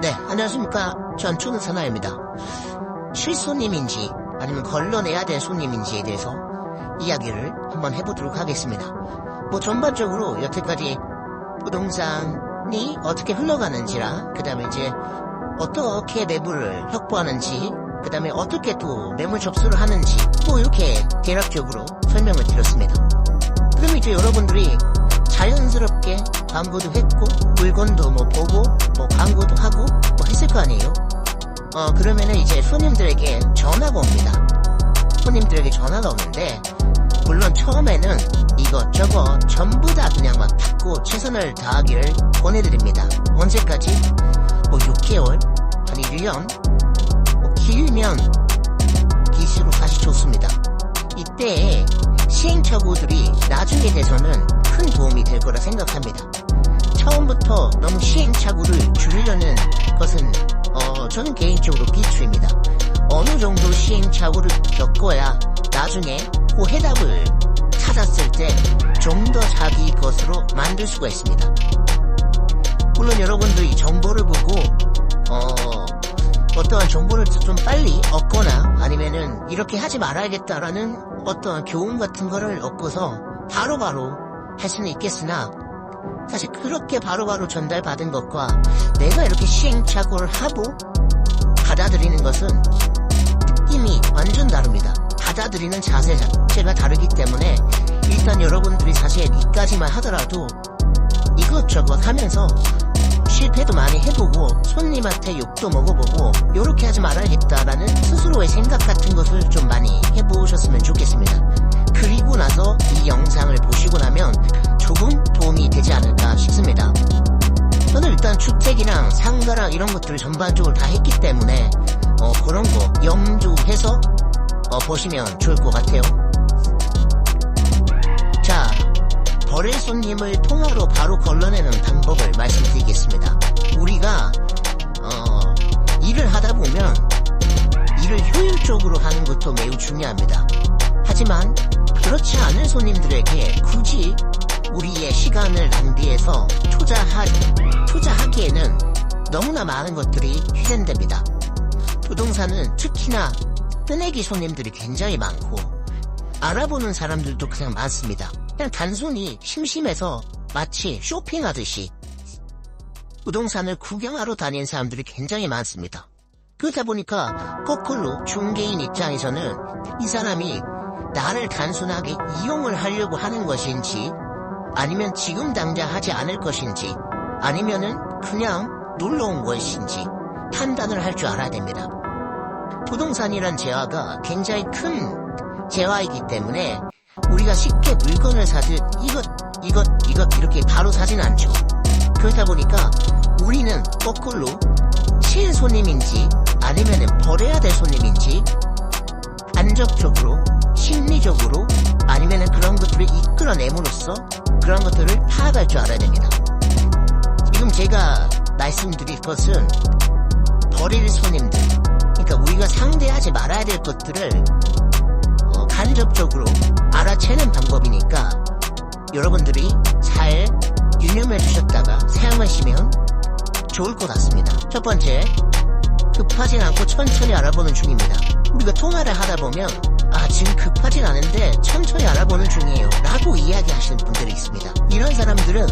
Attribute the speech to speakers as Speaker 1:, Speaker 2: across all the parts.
Speaker 1: 네, 안녕하십니까. 전 추는사나입니다. 실손님인지 아니면 걸러내야 될 손님인지에 대해서 이야기를 한번 해보도록 하겠습니다. 전반적으로 여태까지 부동산이 어떻게 흘러가는지랑 그 다음에 이제 어떻게 매물을 확보하는지 그 다음에 어떻게 또 매물 접수를 하는지 이렇게 대략적으로 설명을 드렸습니다. 그러면 이제 여러분들이 자연스럽게 광고도 했고 물건도 보고 광고도 하고 했을 거 아니에요. 그러면은 이제 손님들에게 전화가 옵니다. 손님들에게 전화가 오는데 물론 처음에는 이것저것 전부 다 그냥 막 받고 최선을 다하기를 권해드립니다. 언제까지? 6개월 아니 1년 길면 기시로 다시 좋습니다. 이때 시행착오들이 나중에 돼서는 큰 도움이 될 거라 생각합니다. 처음부터 너무 시행착오를 줄이려는 것은 저는 개인적으로 비추입니다. 어느 정도 시행착오를 겪어야 나중에 그 해답을 찾았을 때 좀 더 자기 것으로 만들 수가 있습니다. 물론 여러분들이 정보를 보고 어떠한 정보를 좀 빨리 얻거나 아니면은 이렇게 하지 말아야겠다라는 어떠한 교훈 같은 거를 얻고서 바로바로 할 수는 있겠으나 사실 그렇게 바로바로 전달받은 것과 내가 이렇게 시행착오를 하고 받아들이는 것은 느낌이 완전 다릅니다. 받아들이는 자세 자체가 다르기 때문에 일단 여러분들이 사실 이까지만 하더라도 이것저것 하면서 실패도 많이 해보고 손님한테 욕도 먹어보고 요렇게 하지 말아야겠다라는 스스로의 생각 같은 것을 좀 많이 해보셨으면 좋겠습니다. 그리고 나서 이 영상을 보시고 나면 조금 도움이 되지 않을까 싶습니다. 저는 일단 주택이랑 상가랑 이런 것들을 전반적으로 다 했기 때문에 그런 거 염두해서 보시면 좋을 것 같아요. 자, 버릴 손님을 통화로 바로 걸러내는 방법을 말씀드리겠습니다. 우리가 일을 하다 보면 일을 효율적으로 하는 것도 매우 중요합니다. 하지만 그렇지 않은 손님들에게 굳이 우리의 시간을 낭비해서 투자하기에는 너무나 많은 것들이 희생됩니다. 부동산은 특히나 뜨내기 손님들이 굉장히 많고 알아보는 사람들도 그냥 많습니다. 그냥 단순히 심심해서 마치 쇼핑하듯이 부동산을 구경하러 다니는 사람들이 굉장히 많습니다. 그렇다 보니까 거꾸로 중개인 입장에서는 이 사람이 나를 단순하게 이용을 하려고 하는 것인지 아니면 지금 당장 하지 않을 것인지 아니면은 그냥 놀러온 것인지 판단을 할 줄 알아야 됩니다. 부동산이란 재화가 굉장히 큰 재화이기 때문에 우리가 쉽게 물건을 사듯 이것 이렇게 바로 사진 않죠. 그렇다 보니까 우리는 거꾸로 실손님인지 아니면은 버려야 될 손님인지 간접적으로 심리적으로 아니면은 그런 것들을 이끌어내므로써 그런 것들을 파악할 줄 알아야 됩니다. 지금 제가 말씀드릴 것은 버릴 손님들, 그러니까 우리가 상대하지 말아야 될 것들을 간접적으로 알아채는 방법이니까 여러분들이 잘 유념해 주셨다가 사용하시면 좋을 것 같습니다. 첫 번째, 급하진 않고 천천히 알아보는 중입니다. 우리가 통화를 하다 보면 지금 급하진 않은데 천천히 알아보는 중이에요 라고 이야기하시는 분들이 있습니다. 이런 사람들은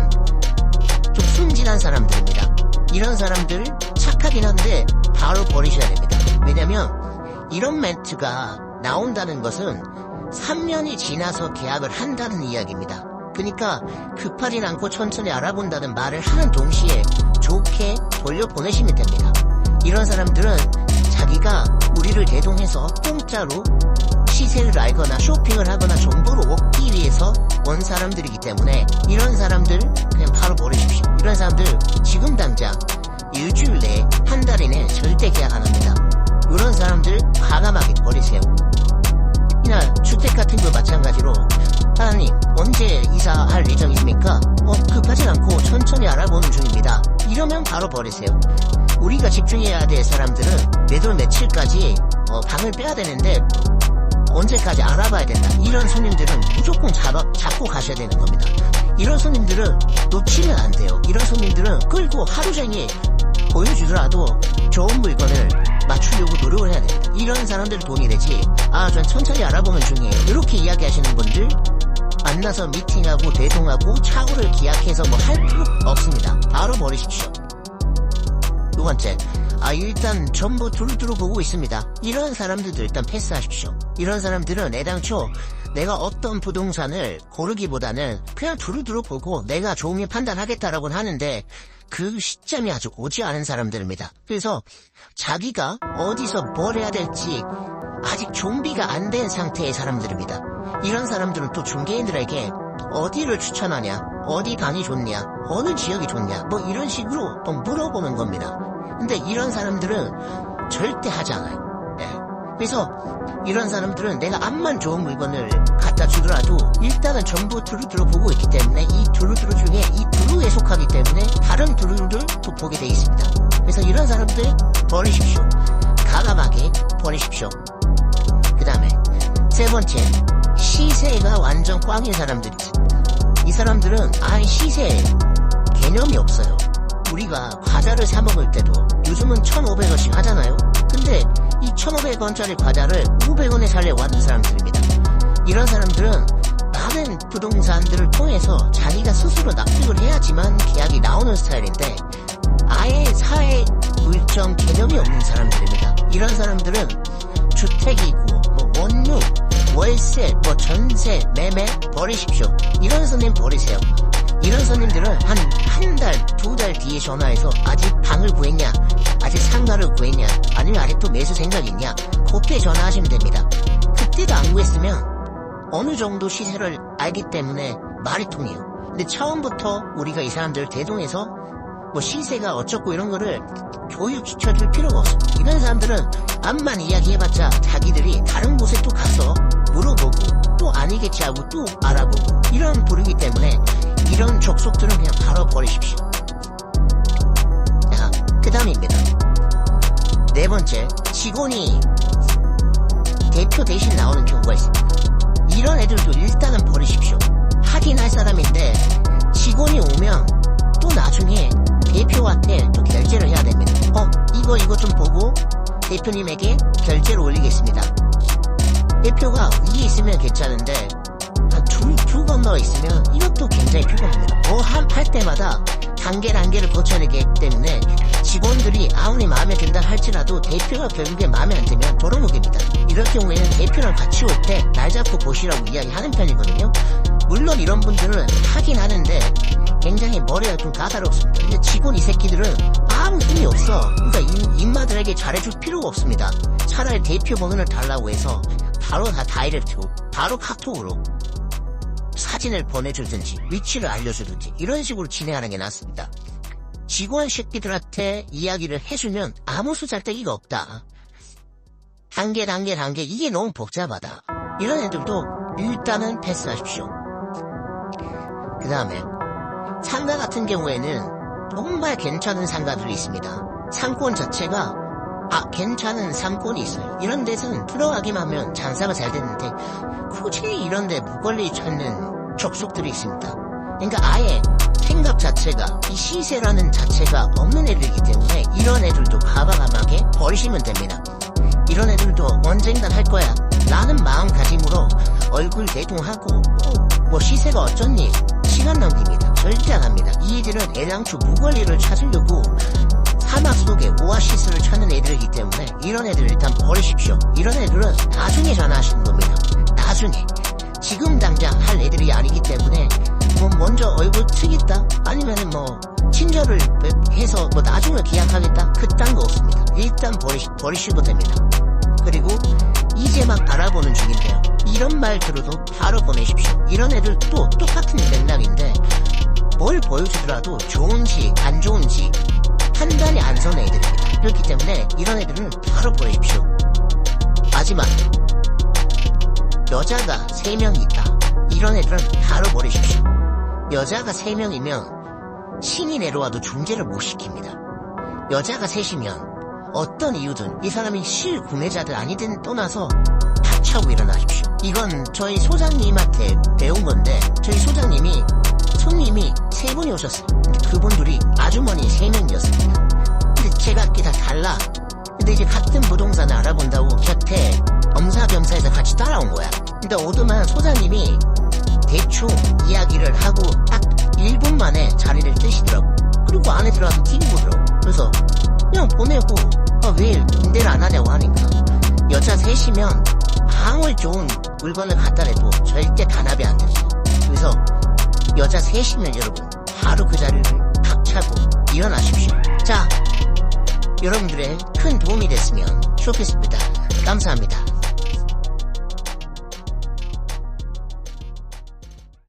Speaker 1: 좀 순진한 사람들입니다. 이런 사람들 착하긴 한데 바로 버리셔야 됩니다. 왜냐면 이런 멘트가 나온다는 것은 3년이 지나서 계약을 한다는 이야기입니다. 그러니까 급하진 않고 천천히 알아본다는 말을 하는 동시에 좋게 돌려보내시면 됩니다. 이런 사람들은 자기가 우리를 대동해서 공짜로 시세를 알거나 쇼핑을 하거나 정보를 얻기 위해서 온 사람들이기 때문에 이런 사람들 그냥 바로 버리십시오. 이런 사람들 지금 당장 일주일 내에 한 달 이내 절대 계약 안 합니다. 이런 사람들 과감하게 버리세요. 이나 주택 같은 거 마찬가지로 하나님 언제 이사할 예정이십니까? 급하진 않고 천천히 알아보는 중입니다. 이러면 바로 버리세요. 우리가 집중해야 될 사람들은 매달 며칠까지 방을 빼야 되는데 언제까지 알아봐야 된다. 이런 손님들은 무조건 잡고 가셔야 되는 겁니다. 이런 손님들은 놓치면 안 돼요. 이런 손님들은 끌고 하루 종일 보여주더라도 좋은 물건을 맞추려고 노력을 해야 됩니다. 이런 사람들 도움이 되지, 전 천천히 알아보는 중이에요, 이렇게 이야기하시는 분들 만나서 미팅하고 대동하고 차고를 기약해서 뭐 할 필요 없습니다. 바로 버리십시오. 두 번째, 일단 전부 두루두루 보고 있습니다. 이런 사람들도 일단 패스하십시오. 이런 사람들은 애당초 내가 어떤 부동산을 고르기보다는 그냥 두루두루 보고 내가 좋으면 판단하겠다라고 하는데 그 시점이 아주 오지 않은 사람들입니다. 그래서 자기가 어디서 뭘 해야 될지 아직 준비가 안 된 상태의 사람들입니다. 이런 사람들은 또 중개인들에게 어디를 추천하냐, 어디 방이 좋냐, 어느 지역이 좋냐, 뭐 이런 식으로 또 물어보는 겁니다. 근데 이런 사람들은 절대 하지 않아요. 네. 그래서 이런 사람들은 내가 암만 좋은 물건을 갖다 주더라도 일단은 전부 두루두루 보고 있기 때문에 이 두루두루 중에 이 두루에 속하기 때문에 다른 두루들도 보게 돼 있습니다. 그래서 이런 사람들 버리십시오. 가감하게 버리십시오. 그 다음에 세 번째, 시세가 완전 꽝인 사람들이 있습니다. 이 사람들은 시세 개념이 없어요. 우리가 과자를 사 먹을 때도 요즘은 1,500원씩 하잖아요. 근데 이 1,500원짜리 과자를 500원에 살려고 하는 사람들입니다. 이런 사람들은 많은 부동산들을 통해서 자기가 스스로 납득을 해야지만 계약이 나오는 스타일인데 아예 사회 물정 개념이 없는 사람들입니다. 이런 사람들은 주택이고 뭐 원룸, 월세, 뭐 전세, 매매 버리십시오. 이런 손님 버리세요. 이런 손님들은 한 달, 2달 뒤에 전화해서 아직 방을 구했냐, 아직 상가를 구했냐, 아니면 아직도 매수 생각이 있냐, 그때 전화하시면 됩니다. 그때도 안 구했으면 어느 정도 시세를 알기 때문에 말이 통해요. 근데 처음부터 우리가 이 사람들 대동해서 뭐 시세가 어쩌고 이런 거를 교육시켜줄 필요가 없습니다. 이런 사람들은 암만 이야기해봤자 자기들이 다른 곳에 또 가서 물어보고 또 아니겠지 하고 또 알아보고 이런 부류이기 때문에 이런 족속들은 그냥 바로 버리십시오. 자, 그 다음입니다. 네 번째, 직원이 대표 대신 나오는 경우가 있습니다. 이런 애들도 일단은 버리십시오. 하긴 할 사람인데 직원이 오면 또 나중에 대표한테 또 결제를 해야 됩니다. 이거 좀 보고 대표님에게 결제를 올리겠습니다. 대표가 위에 있으면 괜찮은데 줄 건너 있으면 이것도 굉장히 피곤합니다. 할 때마다 단계를 거쳐내기 때문에 직원들이 아무리 마음에 든다 할지라도 대표가 결국에 마음에 안 들면 돌아오게입니다. 이럴 경우에는 대표랑 같이 올 때 날 잡고 보시라고 이야기하는 편이거든요. 물론 이런 분들은 하긴 하는데 굉장히 머리가 좀 까다롭습니다. 근데 직원 이 새끼들은 아무 힘이 없어. 그러니까 인마들에게 잘해줄 필요가 없습니다. 차라리 대표 번호를 달라고 해서 바로 다 다이렉트로, 바로 카톡으로 사진을 보내주든지 위치를 알려주든지 이런 식으로 진행하는 게 낫습니다. 직원 새끼들한테 이야기를 해주면 아무 수잘데기가 없다. 단계 이게 너무 복잡하다. 이런 애들도 일단은 패스하십시오. 그 다음에 상가 같은 경우에는 정말 괜찮은 상가들이 있습니다. 상권 자체가 괜찮은 상권이 있어요. 이런 데서는 들어가기만 하면 장사가 잘 되는데 굳이 이런 데 무권리 찾는 족속들이 있습니다. 그러니까 아예 생각 자체가 이 시세라는 자체가 없는 애들이기 때문에 이런 애들도 가방하게 버리시면 됩니다. 이런 애들도 언젠간 할 거야 라는 마음가짐으로 얼굴 대동하고 뭐 시세가 어쩌니 시간 낭비입니다. 절대 안 합니다. 이 애들은 애당초 무권리를 찾으려고 사막 속에 오아시스를 찾는 애들이기 때문에 이런 애들을 일단 버리십시오. 이런 애들은 나중에 전화하시는 겁니다. 나중에. 지금 당장 할 애들이 아니기 때문에 뭐 먼저 얼굴 트겠다 아니면은 뭐 친절을 해서 뭐 나중에 계약하겠다 그딴 거 없습니다. 일단 버리시고 됩니다. 그리고 이제 막 알아보는 중인데요. 이런 말 들어도 바로 보내십시오. 이런 애들도 똑같은 맥락인데 뭘 보여주더라도 좋은지 안 좋은지 판단이 안 서는 애들입니다. 그렇기 때문에 이런 애들은 바로 보내십시오. 마지막, 여자가 3명 있다. 이런 애들은 바로 버리십시오. 여자가 3명이면 신이 내려와도 중재를 못 시킵니다. 여자가 셋이면 어떤 이유든 이 사람이 실구매자들 아니든 떠나서 박차고 일어나십시오. 이건 저희 소장님한테 배운 건데 저희 소장님이 손님이 3분이 오셨어요. 근데 그분들이 아주머니 3명이었습니다. 근데 제각기 다 달라. 근데 이제 같은 부동산을 알아본다고 곁에 엄사겸사해서 같이 따라온 거야. 근데 오두만 소장님이 대충 이야기를 하고 딱 1분 만에 자리를 뜨시더라고. 그리고 안에 들어가서 TV 보더라고. 그래서 그냥 보내고 왜 임대를 안 하냐고 하니까 여자 셋이면 아무리 좋은 물건을 갖다 내도 절대 단합이 안 된다. 그래서 여자 셋이면 여러분 바로 그 자리를 탁 차고 일어나십시오. 자, 여러분들의 큰 도움이 됐으면 좋겠습니다. 감사합니다.